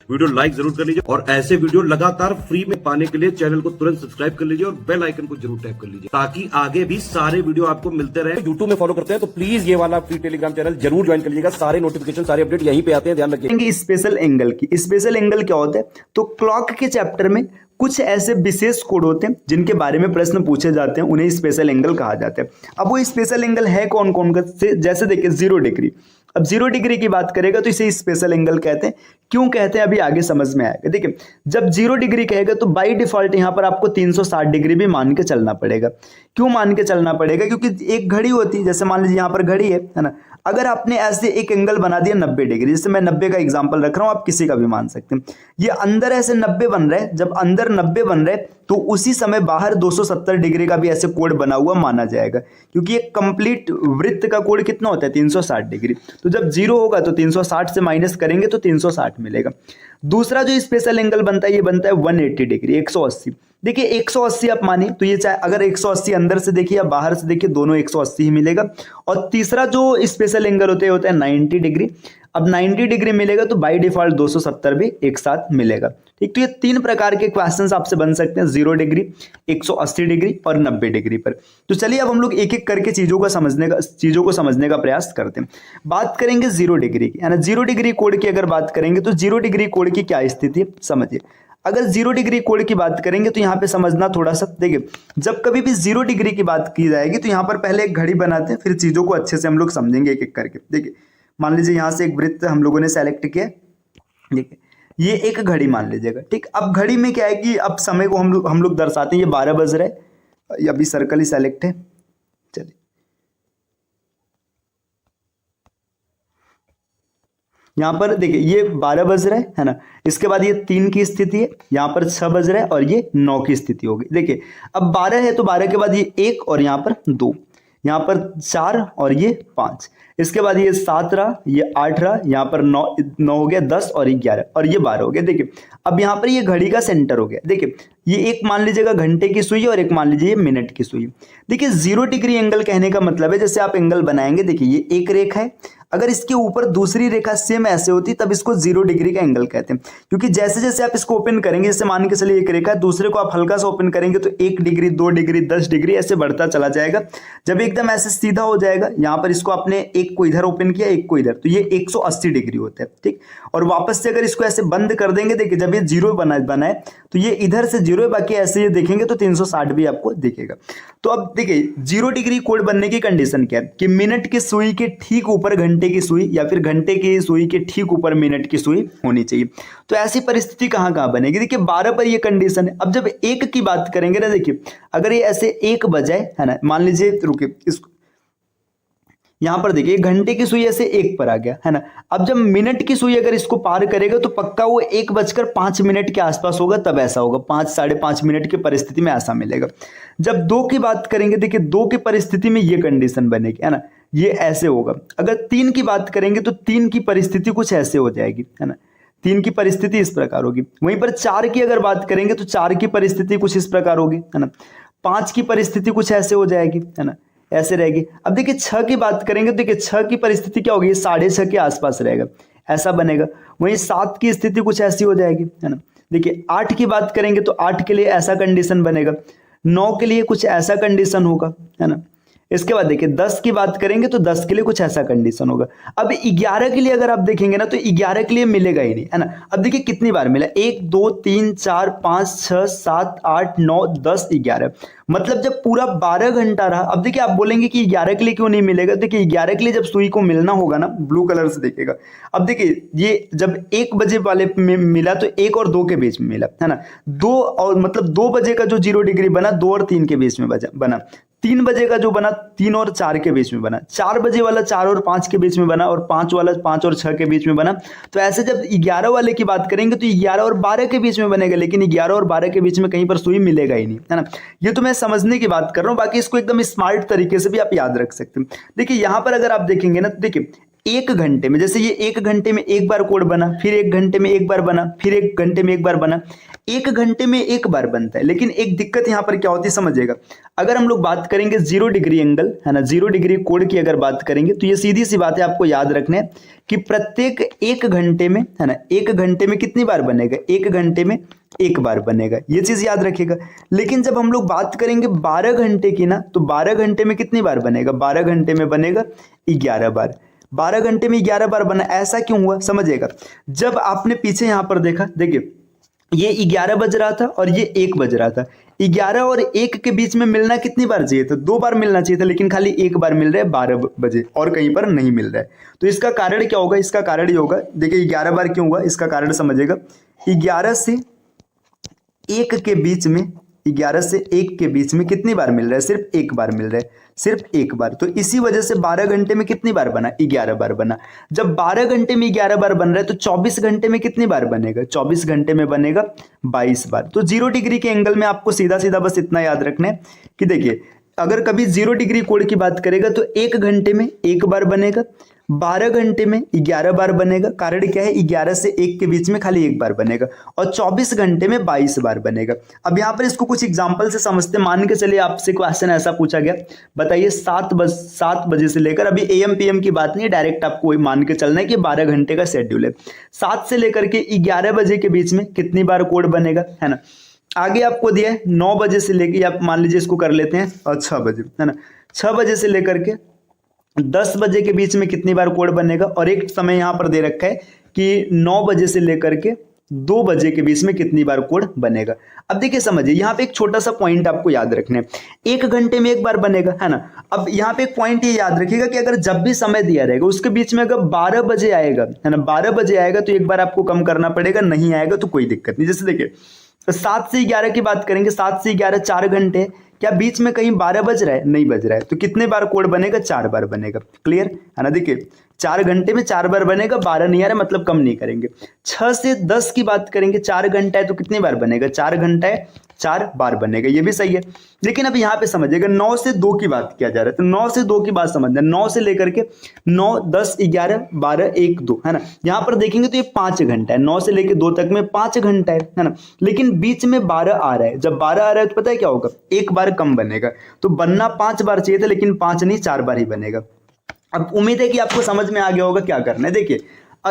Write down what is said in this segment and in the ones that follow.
Video like जरूर कर लीजिए और ऐसे वीडियो लगातार फ्री में पाने के लिए चैनल को तुरंत सब्सक्राइब कर लीजिए और बेल आइकन को जरूर टैप कर लीजिए ताकि आगे भी सारे वीडियो आपको मिलते रहे। यूट्यूब में फॉलो करते हैं तो प्लीज ये वाला फ्री टेलीग्राम चैनल जरूर ज्वाइन कर लीजिएगा। सारे नोटिफिकेशन सारे अपडेट यहीं पे आते हैं, ध्यान रखिए। स्पेशल एंगल की स्पेशल एंगल क्या होता है, तो क्लॉक के चैप्टर में कुछ ऐसे विशेष कोड होते हैं जिनके बारे में प्रश्न पूछे जाते हैं, उन्हें स्पेशल एंगल कहा जाता है। अब वो स्पेशल एंगल है कौन कौन का, जैसे देखिए 0 डिग्री। अब 0 डिग्री की बात करेगा तो इसे स्पेशल एंगल कहते हैं। क्यों कहते हैं अभी आगे समझ में आएगा। देखिए जब 0 डिग्री कहेगा तो बाय डिफॉल्ट यहाँ पर आपको 360 डिग्री भी मान के चलना पड़ेगा। क्यों मान के चलना पड़ेगा, क्योंकि एक घड़ी होती है, जैसे मान लीजिए यहाँ पर घड़ी है ना, अगर आपने ऐसे एक एंगल बना दिया 90 डिग्री, जैसे मैं 90 का एग्जांपल रख रहा हूं, आप किसी का भी मान सकते हैं। ये अंदर ऐसे 90 बन रहा है, जब अंदर 90 बन रहे तो उसी समय बाहर 270 डिग्री का भी ऐसे कोण बना हुआ माना जाएगा, क्योंकि एक कंप्लीट वृत्त का कोण कितना होता है 360 डिग्री। तो जब 0 होगा तो 360 से माइनस करेंगे तो 360 मिलेगा। दूसरा जो स्पेशल एंगल बनता है ये बनता है 180 डिग्री, 180। देखिए 180 आप मानिए तो ये चाहे अगर 180 अंदर से देखिए या बाहर से देखिए दोनों 180 ही मिलेगा। और तीसरा जो स्पेशल एंगल होता है 90 डिग्री। अब 90 डिग्री मिलेगा तो बाय डिफॉल्ट 270 भी एक साथ मिलेगा। ठीक, तो ये 3 प्रकार के क्वेश्चंस आपसे बन सकते हैं, 0 डिग्री, 180 डिग्री और 90 डिग्री पर। तो चलिए अब हम लोग एक एक करके चीजों को समझने का प्रयास करते हैं। बात करेंगे 0 डिग्री की, है ना। 0 डिग्री कोण की अगर बात करेंगे तो 0 डिग्री कोण की क्या स्थिति है समझिए। अगर 0 डिग्री कोण की बात करेंगे तो यहाँ पे समझना थोड़ा सा, देखिए जब कभी भी 0 डिग्री की बात की जाएगी तो यहाँ पर पहले एक घड़ी बनाते हैं, फिर चीजों को अच्छे से हम लोग समझेंगे एक एक करके। देखिए मान लीजिए यहाँ से एक वृत्त हम लोगों ने सेलेक्ट किया, देखिए ये एक घड़ी मान लीजिएगा। ठीक, अब घड़ी में क्या है कि अब समय को हम लोग दर्शाते हैं, ये 12 बज रहा है, अभी सर्कल ही सेलेक्ट है। चलिए यहाँ पर देखिए ये 12 बज रहा है ना, इसके बाद ये 3 की स्थिति है, यहाँ पर 6 बज रहा है और ये 9 की स्थिति होगी। देखिए अब 12 है तो 12 के बाद ये 1 और यहाँ पर 2, यहाँ पर 4 और ये 5, इसके बाद ये 7 रहा, ये 8 रहा, यहाँ पर 9 हो गया, 10 और 11 और ये 12 हो गया। देखिए अब यहाँ पर ये घड़ी का सेंटर हो गया। देखिए ये एक मान लीजिएगा घंटे की सुई और एक मान लीजिए मिनट की सुई। देखिए 0 डिग्री एंगल कहने का मतलब है जैसे आप एंगल बनाएंगे, देखिए ये एक रेखा है, अगर इसके ऊपर दूसरी रेखा सेम ऐसे होती तब इसको 0 डिग्री का एंगल कहते हैं। क्योंकि जैसे जैसे आप इसको ओपन करेंगे, जैसे मान के चलिए एक रेखा है, दूसरे को आप हल्का सा ओपन करेंगे तो 1 डिग्री 2 डिग्री 10 डिग्री ऐसे बढ़ता चला जाएगा। जब एकदम ऐसे सीधा हो जाएगा, यहाँ पर इसको आपने एक को इधर ओपन किया एक को इधर, तो ये 180 डिग्री होता है। ठीक, और वापस से अगर इसको ऐसे बंद कर देंगे, देखिए जब ये 0 बना है तो ये इधर से 0 है, बाकी ऐसे ये देखेंगे तो 360 भी आपको दिखेगा। तो अब देखिए 0 डिग्री कोण बनने की कंडीशन क्या है कि मिनट की सुई के ठीक ऊपर घंटे की सुई या फिर घंटे की सुई के ठीक ऊपर मिनट की सुई होनी चाहिए। तो ऐसी परिस्थिति कहां कहां बनेगी, देखिए 12 पर ये कंडीशन है। अब जब 1 की बात करेंगे ना, देखिए अगर ये ऐसे 1 बजाए, है ना, मान लीजिए रुकिए इसको, यहां पर देखिए घंटे की सुई ऐसे 1 पर आ गया, है ना। अब जब मिनट की सुई अगर इसको पार करेगा तो पक्का वो 1:05 के आसपास होगा, तब ऐसा होगा 5 साढ़े 5 मिनट की परिस्थिति में ऐसा मिलेगा। जब 2 की बात करेंगे, देखिए 2 की परिस्थिति में ये कंडीशन बनेगी, है ना, ये ऐसे होगा। अगर 3 की बात करेंगे तो 3 की परिस्थिति कुछ ऐसे हो जाएगी, है ना, 3 की परिस्थिति इस प्रकार होगी। वहीं पर 4 की अगर बात करेंगे तो 4 की परिस्थिति कुछ इस प्रकार होगी, है ना। 5 की परिस्थिति कुछ ऐसे हो जाएगी, है ना, ऐसे रहेगी। अब देखिए 6 की बात करेंगे तो देखिए 6 की परिस्थिति क्या होगी, 6:30 के आसपास रहेगा, ऐसा बनेगा। वहीं 7 की स्थिति कुछ ऐसी हो जाएगी, है ना। देखिए 8 की बात करेंगे तो 8 के लिए ऐसा कंडीशन बनेगा, 9 के लिए कुछ ऐसा कंडीशन होगा, है ना। इसके बाद देखिए 10 की बात करेंगे तो 10 के लिए कुछ ऐसा कंडीशन होगा। अब 11 के लिए अगर आप देखेंगे ना तो 11 के लिए मिलेगा ही नहीं, है ना। अब देखिए कितनी बार मिला, 1 2 3 4 5 6 7 8 9 10 11, मतलब जब पूरा 12 घंटा रहा। अब देखिए आप बोलेंगे कि 11 के लिए क्यों नहीं मिलेगा, देखिए 11 के लिए जब सुई को मिलना होगा ना, ब्लू कलर से देखिएगा। अब देखिए ये जब 1 बजे वाले में मिला तो 1 और 2 के बीच में मिला, है ना। 2 और मतलब 2 बजे का जो 0 डिग्री बना 2 और 3 के बीच में बना। 3 बजे का जो बना 3 और 4 के बीच में बना। 4 बजे वाला 4 और 5 के बीच में बना और 5 वाला 5 और 6 के बीच में बना। तो ऐसे जब 11 वाले की बात करेंगे तो 11 और 12 के बीच में बनेगा, लेकिन 11 और 12 के बीच में कहीं पर सुई मिलेगा ही नहीं, है ना। ये तो मैं समझने की बात कर रहा हूँ, बाकी इसको एकदम स्मार्ट तरीके से भी आप याद रख सकते हैं। देखिए यहाँ पर अगर आप देखेंगे ना तो देखिए एक घंटे में, जैसे ये एक घंटे में एक बार कोड बना, फिर एक घंटे में एक बार बना, फिर एक घंटे में एक बार बना, एक घंटे में एक बार बनता है। लेकिन एक दिक्कत यहाँ पर क्या होती है समझिएगा, अगर हम लोग बात करेंगे 0 डिग्री एंगल है ना, 0 डिग्री कोड की अगर बात करेंगे तो ये सीधी सी बात है, आपको याद रखना है कि प्रत्येक एक घंटे में है ना, एक घंटे में कितनी बार बनेगा, एक घंटे में एक बार बनेगा, ये चीज याद रखिएगा। लेकिन जब हम लोग बात करेंगे 12 घंटे की ना, तो 12 घंटे में कितनी बार बनेगा, 12 घंटे में बनेगा 11 बार। 12 घंटे में 11 बार बना, ऐसा क्यों हुआ समझिएगा। जब आपने पीछे यहां पर देखा, देखिए ये 11 बज रहा था और ये 1 बज रहा था, 11 और 1 के बीच में मिलना कितनी बार चाहिए था, 2 बार मिलना चाहिए था, लेकिन खाली 1 बार मिल रहा है 12 बजे और कहीं पर नहीं मिल रहा है। तो इसका कारण क्या होगा, इसका कारण ये होगा, देखिए 11 बार क्यों हुआ, इसका कारण समझिएगा। 11 से 1 के बीच में, 11 से 1 के बीच में कितनी बार मिल रहा है, सिर्फ 1 बार मिल रहा है, सिर्फ 1 बार। तो इसी वजह से 12 घंटे में कितनी बार बना, 11 बार बना। जब 12 घंटे में 11 बार बन रहा है तो 24 घंटे में कितनी बार बनेगा, 24 घंटे में बनेगा 22 बार। तो 0 डिग्री के एंगल में आपको सीधा सीधा बस इतना याद रखना है कि देखिए अगर कभी 0 डिग्री कोण की बात करेगा तो 1 घंटे में 1 बार बनेगा, 12 घंटे में 11 बार बनेगा। कारण क्या है, 11 से 1 के बीच में खाली 1 बार बनेगा, और 24 घंटे में 22 बार बनेगा। अब यहाँ पर इसको कुछ एग्जांपल से समझते, मान के चलिए आपसे क्वेश्चन ऐसा पूछा गया, बताइए 7 बजे से लेकर, अभी AM PM की बात नहीं है, डायरेक्ट आपको वही मान के चलना है कि 12 घंटे का शेड्यूल है, 7 से लेकर के 11 बजे के बीच में कितनी बार कोड बनेगा, है ना। आगे आपको दिया है 9 बजे से लेकर, आप मान लीजिए इसको कर लेते हैं और 6 बजे, है ना, 6 बजे से लेकर के 10 बजे के बीच में कितनी बार कोड बनेगा, और एक समय यहां पर दे रखा है कि 9 बजे से लेकर के 2 बजे के बीच में कितनी बार कोड बनेगा। अब देखिए समझिए, यहाँ पे एक छोटा सा पॉइंट आपको याद रखना है, 1 घंटे में 1 बार बनेगा, है ना। अब यहाँ पे एक पॉइंट ये याद रखिएगा कि अगर जब भी समय दिया रहेगा उसके बीच में अगर 12 बजे आएगा, है ना, 12 बजे आएगा तो एक बार आपको कम करना पड़ेगा, नहीं आएगा तो कोई दिक्कत नहीं। जैसे देखिए 7 से 11 की बात करेंगे, 7 से 11 4 घंटे, क्या बीच में कहीं 12 बज रहा है, नहीं बज रहा है, तो कितने बार कोड बनेगा, 4 बार बनेगा। क्लियर है ना। देखिए 4 घंटे में 4 बार बनेगा, 12 नहीं आ रहा मतलब कम नहीं करेंगे। 6 से 10 की बात करेंगे, 4 घंटा है तो कितनी बार बनेगा, 4 घंटा है 4 बार बनेगा, ये भी सही है। लेकिन अब यहाँ पे समझिएगा 9 से 2 की बात किया जा रहा है, तो 9 से 2 की बात समझना, 9 से लेकर के 9 10 11 12 1 2, है ना। यहाँ पर देखेंगे तो ये 5 घंटा है, 9 से लेकर 2 तक में 5 घंटा है ना। लेकिन बीच में 12 आ रहा है, जब 12 आ रहा है तो पता है क्या होगा, 1 बार कम बनेगा, तो बनना 5 बार चाहिए था, लेकिन 5 नहीं 4 बार ही बनेगा। अब उम्मीद है कि आपको समझ में आ गया होगा क्या करना है। देखिए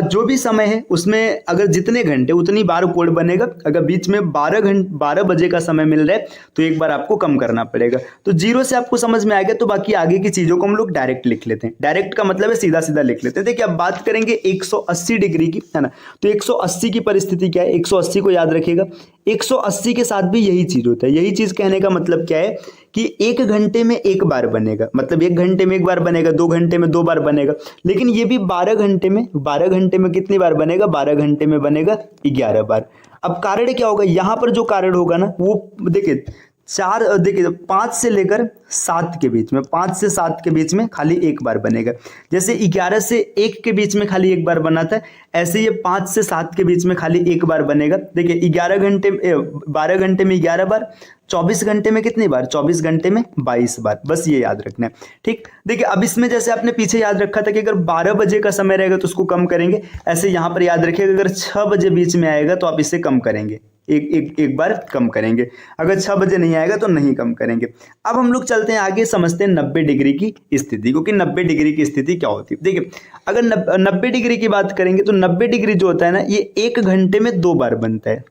जो भी समय है उसमें अगर जितने घंटे उतनी बार कोड बनेगा, अगर बीच में 12 बजे का समय मिल रहा है तो एक बार आपको कम करना पड़ेगा। तो 0 से आपको समझ में आ गया, तो बाकी आगे की चीजों को हम लोग डायरेक्ट लिख लेते हैं। डायरेक्ट का मतलब है सीधा सीधा लिख लेते हैं। देखिए अब बात करेंगे 180 डिग्री की, है ना, तो 180 की परिस्थिति क्या है, 180 को याद रखिएगा, 180 के साथ भी यही चीज होता है। यही चीज कहने का मतलब क्या है कि 1 घंटे में 1 बार बनेगा, मतलब 1 घंटे में 1 बार बनेगा, 2 घंटे में 2 बार बनेगा, लेकिन ये भी 12 घंटे में कितनी बार बनेगा, 12 घंटे में बनेगा 11 बार। अब कारण क्या होगा, यहां पर जो कारण होगा ना वो देखिए 5 से लेकर 7 के बीच में, 5 से 7 के बीच में खाली 1 बार बनेगा। जैसे 11 से 1 के बीच में खाली 1 बार बना था, ऐसे ये 5 से 7 के बीच में खाली 1 बार बनेगा। देखिए 12 घंटे में 11 बार, 24 घंटे में कितनी बार, 24 घंटे में 22 बार। बस ये याद रखना है, ठीक। देखिए अब इसमें जैसे आपने पीछे याद रखा था कि अगर 12 बजे का समय रहेगा तो उसको कम करेंगे, ऐसे यहां पर याद रखिएगा अगर 6 बजे बीच में आएगा तो आप इसे कम करेंगे, एक बार कम करेंगे। अगर 6 बजे नहीं आएगा तो नहीं कम करेंगे। अब हम लोग चलते हैं आगे, समझते हैं 90 डिग्री की स्थिति, क्योंकि 90 डिग्री की स्थिति क्या होती है। देखिए अगर 90 डिग्री की बात करेंगे तो 90 डिग्री जो होता है ना, ये 1 घंटे में 2 बार बनता है,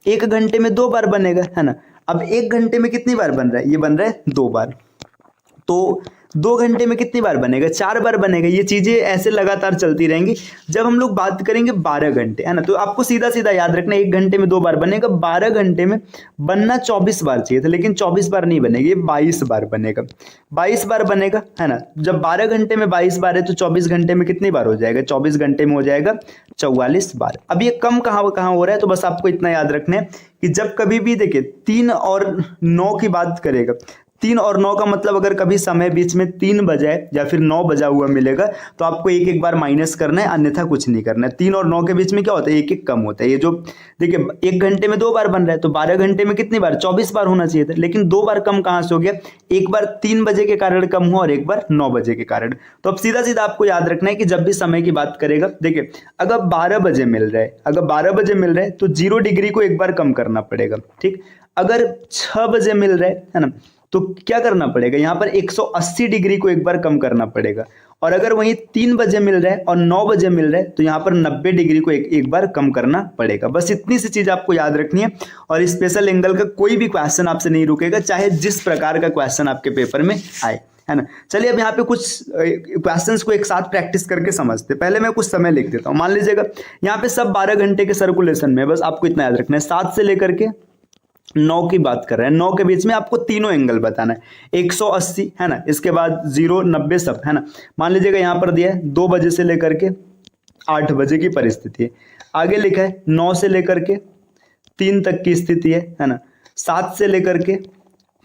1 घंटे में 2 बार बनेगा, है ना। अब 1 घंटे में कितनी बार बन रहा है, ये बन रहा है 2 बार, तो 2 घंटे में कितनी बार बनेगा, 4 बार बनेगा। ये चीजें ऐसे लगातार चलती रहेंगी। जब हम लोग बात करेंगे 12 घंटे, है ना, तो आपको सीधा सीधा याद रखना 1 घंटे में 2 बार बनेगा, 12 घंटे में बनना 24 बार चाहिए था, लेकिन 24 बार नहीं बनेगा, ये 22 बार बनेगा, 22 बार बनेगा, है ना। जब 12 घंटे में 22 बार है तो 24 घंटे में कितनी बार हो जाएगा, 24 घंटे में हो जाएगा 44 बार। अब ये कम कहाँ हो रहा है, तो बस आपको इतना याद रखना है कि जब कभी भी देखिए 3 और 9 की बात करेगा, 3 और 9 का मतलब अगर कभी समय बीच में 3 बजा है या फिर 9 बजा हुआ मिलेगा तो आपको एक एक बार माइनस करना है, अन्यथा कुछ नहीं करना है। 3 और 9 के बीच में क्या होता है, एक एक कम होता है। ये जो देखिए 1 घंटे में 2 बार बन रहा है तो 12 घंटे में कितनी बार, 24 बार होना चाहिए था, लेकिन 2 बार कम कहाँ से हो गया, एक बार 3 बजे के कारण कम हुआ और एक बार 9 बजे के कारण। तो अब सीधा सीधा आपको याद रखना है कि जब भी समय की बात करेगा, देखिए अगर 12 बजे मिल रहा है, अगर 12 बजे मिल रहा है तो 0 डिग्री को एक बार कम करना पड़ेगा, ठीक। अगर 6 बजे मिल रहा है ना, तो क्या करना पड़ेगा, यहाँ पर 180 डिग्री को एक बार कम करना पड़ेगा। और अगर वहीं 3 बजे मिल रहा है और 9 बजे मिल रहा है तो यहाँ पर 90 डिग्री को एक बार कम करना पड़ेगा। बस इतनी सी चीज आपको याद रखनी है और स्पेशल एंगल का कोई भी क्वेश्चन आपसे नहीं रुकेगा, चाहे जिस प्रकार का क्वेश्चन आपके पेपर में आए, है ना। चलिए अब यहाँ पे कुछ क्वेश्चंस को एक साथ प्रैक्टिस करके समझते। पहले मैं कुछ समय लिख देता हूँ। मान लीजिएगा यहाँ पे सब 12 घंटे के सर्कुलेशन में, बस आपको इतना याद रखना है, 7 से लेकर के 9 की बात कर रहे हैं, 9 के बीच में आपको तीनों एंगल बताना है, 180 है ना, इसके बाद 0 90 सब, है ना। मान लीजिएगा यहाँ पर दिया है 2 बजे से लेकर के 8 बजे की परिस्थिति है, आगे लिखा है 9 से लेकर के 3 तक की स्थिति है ना, 7 से लेकर के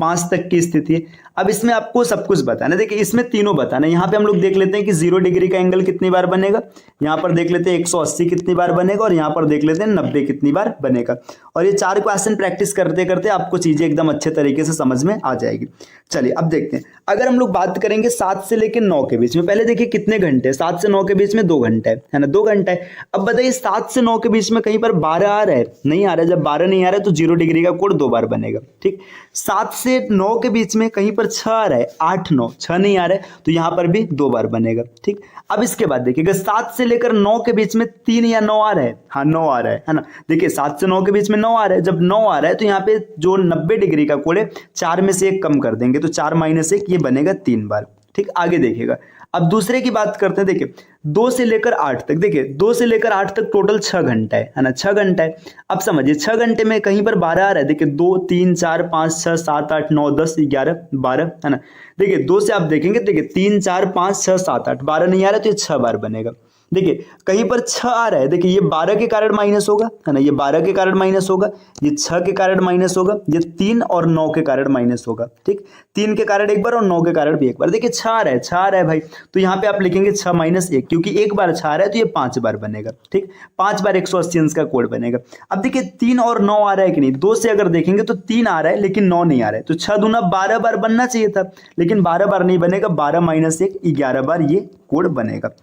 5 तक की स्थिति है। अब इसमें आपको सब कुछ बताना है। देखिए इसमें तीनों बताना है। यहाँ पे हम लोग देख लेते हैं कि 0 डिग्री का एंगल कितनी बार बनेगा, यहाँ पर देख लेते हैं 180 कितनी बार बनेगा और यहाँ पर देख लेते हैं 90 कितनी बार बनेगा। और ये 4 क्वेश्चन प्रैक्टिस करते करते आपको चीजें एकदम अच्छे तरीके से समझ में आ जाएगी। चलिए अब देखते हैं, अगर हम लोग बात करेंगे 7 से लेकर 9 के बीच में, पहले देखिए कितने घंटे, 7 से 9 के बीच में 2 घंटे है ना, 2 घंटे है। अब बताइए 7 से 9 के बीच में कहीं पर 12 आ रहा है, नहीं आ रहा है। जब 12 नहीं आ रहा है तो 0 डिग्री का कोण 2 बार बनेगा, ठीक। 7 से 9 के बीच में कहीं पर 6 आ रहा है, 8 9, 6 नहीं आ रहा है तो यहाँ पर भी 2 बार बनेगा, ठीक। अब इसके बाद देखिएगा 7 से लेकर 9 के बीच में 3 या 9 आ रहा है, हाँ 9 आ रहा है ना। देखिए 7 से 9 के बीच में 9 आ रहा है, जब 9 आ रहा है तो यहाँ पे जो 90 डिग्री का कोण है 4 में से 1 कम कर देंगे तो 4 - 1 ये बनेगा 3 बार, ठीक। आगे देखिएगा, अब दूसरे की बात करते हैं। देखिए 2 से लेकर 8 तक, देखिए 2 से लेकर 8 तक टोटल 6 घंटा है ना, 6 घंटा है। अब समझिए 6 घंटे में कहीं पर 12 आ रहा है, देखिए 2 3 4 5 6 7 8 9 10 11 12 है ना। देखिए 2 से आप देखेंगे, देखिए 3 4 5 6 7 8, 12 नहीं आ रहा है तो ये 6 बार बनेगा। देखिए कहीं पर 6 आ रहा है, देखिए ये 12 के कारण माइनस होगा, है ना, ये 12 के कारण माइनस होगा, ये 6 के कारण माइनस होगा, ये 3 और 9 के कारण माइनस होगा, ठीक। 3 के कारण एक बार और 9 के कारण भी एक बार। देखिए 6 आ रहा है, 6 आ रहा है भाई, तो यहाँ पे आप लिखेंगे 6 - 1, क्योंकि एक बार 6 आ रहा है तो ये 5 बार बनेगा, ठीक। 5 बार 180 अंश का कोण बनेगा। अब देखिए 3 और 9 आ रहा है कि नहीं, 2 से अगर देखेंगे तो 3 आ रहा है लेकिन 9 नहीं आ रहा है, तो 6 दूना 12 बार बनना चाहिए था, लेकिन 12 बार नहीं बनेगा, 12 - 1 11 बार ये कोण बनेगा।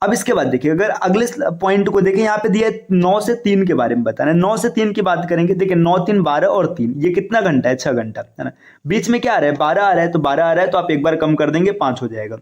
अब इसके बाद देखिए, अगर अगले पॉइंट को देखें, यहाँ पे दिया है 9 से 3 के बारे में बताना है। 9 से 3 की बात करेंगे, देखिए 9 3 12 और 3, ये कितना घंटा है, 6 घंटा है ना। बीच में क्या आ रहा है, 12 आ रहा है, तो 12 आ रहा है तो आप एक बार कम कर देंगे, 5 हो जाएगा,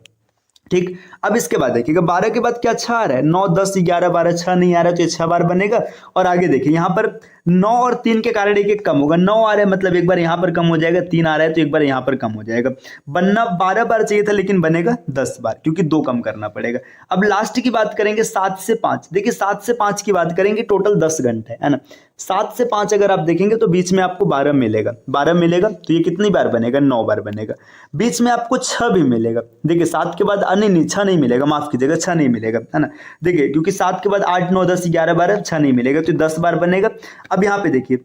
ठीक। अब इसके बाद देखिएगा 12 के बाद क्या 6 आ रहा है, 9 10 11 12, 6 नहीं आ रहा है तो ये 6 बार बनेगा। और आगे देखिए यहाँ पर 9 और 3 के कारण एक एक कम होगा, 9 आ रहा है मतलब एक बार यहाँ पर कम हो जाएगा, 3 आ रहा है तो एक बार यहाँ पर कम हो जाएगा। बनना 12 बार चाहिए था लेकिन बनेगा 10 बार, क्योंकि 2 कम करना पड़ेगा। अब लास्ट की बात करेंगे 7 से 5, देखिए 7 से 5 की बात करेंगे, टोटल 10 घंटे है ना। 7 से 5 अगर आप देखेंगे तो बीच में आपको 12 मिलेगा, 12 मिलेगा तो ये कितनी बार बनेगा, 9 बार बनेगा। बीच में आपको 6 भी मिलेगा, देखिए 7 के बाद नहीं 6 नहीं मिलेगा, माफ कीजिएगा 6 नहीं मिलेगा, है ना। देखिए क्योंकि 7 के बाद 8 9 10 11 12, 6 नहीं मिलेगा तो 10 बार बनेगा। अब यहाँ पे देखिए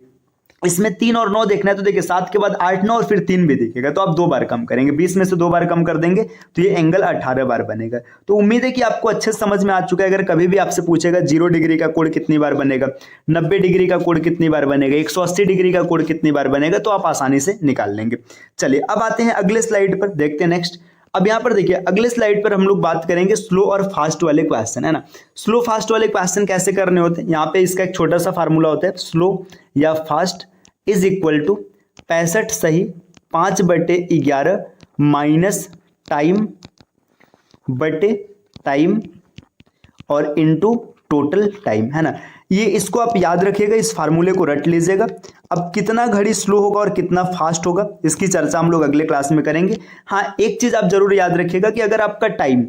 इसमें 3 और 9 देखना है, तो देखिए 7 के बाद 8 9 और फिर 3 भी दिखेगा, तो आप 2 बार कम करेंगे, 20 में से 2 बार कम कर देंगे तो ये एंगल 18 बार बनेगा। तो उम्मीद है कि आपको अच्छे से समझ में आ चुका है। अगर कभी भी आपसे पूछेगा 0 डिग्री का कोण कितनी बार बनेगा, 90 डिग्री का कोण कितनी बार बनेगा, 180 डिग्री का कोण कितनी बार बनेगा, तो आप आसानी से निकाल लेंगे। चलिए अब आते हैं अगले स्लाइड पर, देखते हैं नेक्स्ट। अब यहाँ पर देखिए अगले स्लाइड पर हम लोग बात करेंगे स्लो और फास्ट वाले क्वेश्चन, है ना। स्लो फास्ट वाले क्वेश्चन कैसे करने होते हैं, यहाँ पे इसका एक छोटा सा फार्मूला होता है, स्लो या फास्ट इज इक्वल टू 65 सही 5/11 माइनस टाइम बटे टाइम और इनटू टोटल टाइम, है ना। ये इसको आप याद रखिएगा, इस फार्मूले को रट लीजिएगा। अब कितना घड़ी स्लो होगा और कितना फास्ट होगा इसकी चर्चा हम लोग अगले क्लास में करेंगे। हाँ एक चीज आप जरूर याद रखिएगा कि अगर आपका टाइम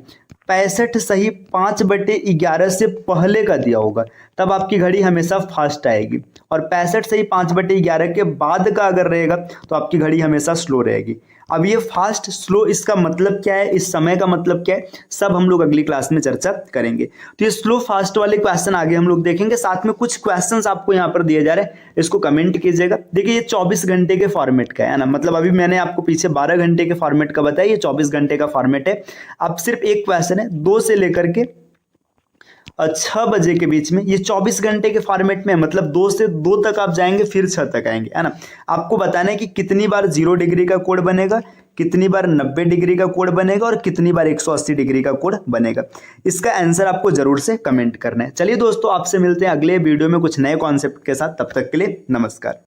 65 सही 5/11 से पहले का दिया होगा तब आपकी घड़ी हमेशा फास्ट आएगी, और 65 सही 5/11 के बाद का अगर रहेगा तो आपकी घड़ी हमेशा स्लो रहेगी। अब ये फास्ट स्लो इसका मतलब क्या है, इस समय का मतलब क्या है, सब हम लोग अगली क्लास में चर्चा करेंगे। तो ये स्लो फास्ट वाले क्वेश्चन आगे हम लोग देखेंगे, साथ में कुछ क्वेश्चंस आपको यहाँ पर दिए जा रहे हैं, इसको कमेंट कीजिएगा। देखिए ये 24 घंटे के फॉर्मेट का है ना, मतलब अभी मैंने आपको पीछे 12 घंटे के फॉर्मेट का बताया, ये 24 घंटे का फॉर्मेट है। अब सिर्फ एक क्वेश्चन है, 2 से लेकर के 6 बजे के बीच में, ये 24 घंटे के फॉर्मेट में, मतलब 2 से 2 तक आप जाएंगे फिर 6 तक आएंगे, है ना। आपको बताना है कि कितनी बार 0 डिग्री का कोण बनेगा, कितनी बार 90 डिग्री का कोण बनेगा और कितनी बार 180 डिग्री का कोण बनेगा। इसका आंसर आपको जरूर से कमेंट करना है। चलिए दोस्तों, आपसे मिलते हैं अगले वीडियो में कुछ नए कॉन्सेप्ट के साथ, तब तक के लिए नमस्कार।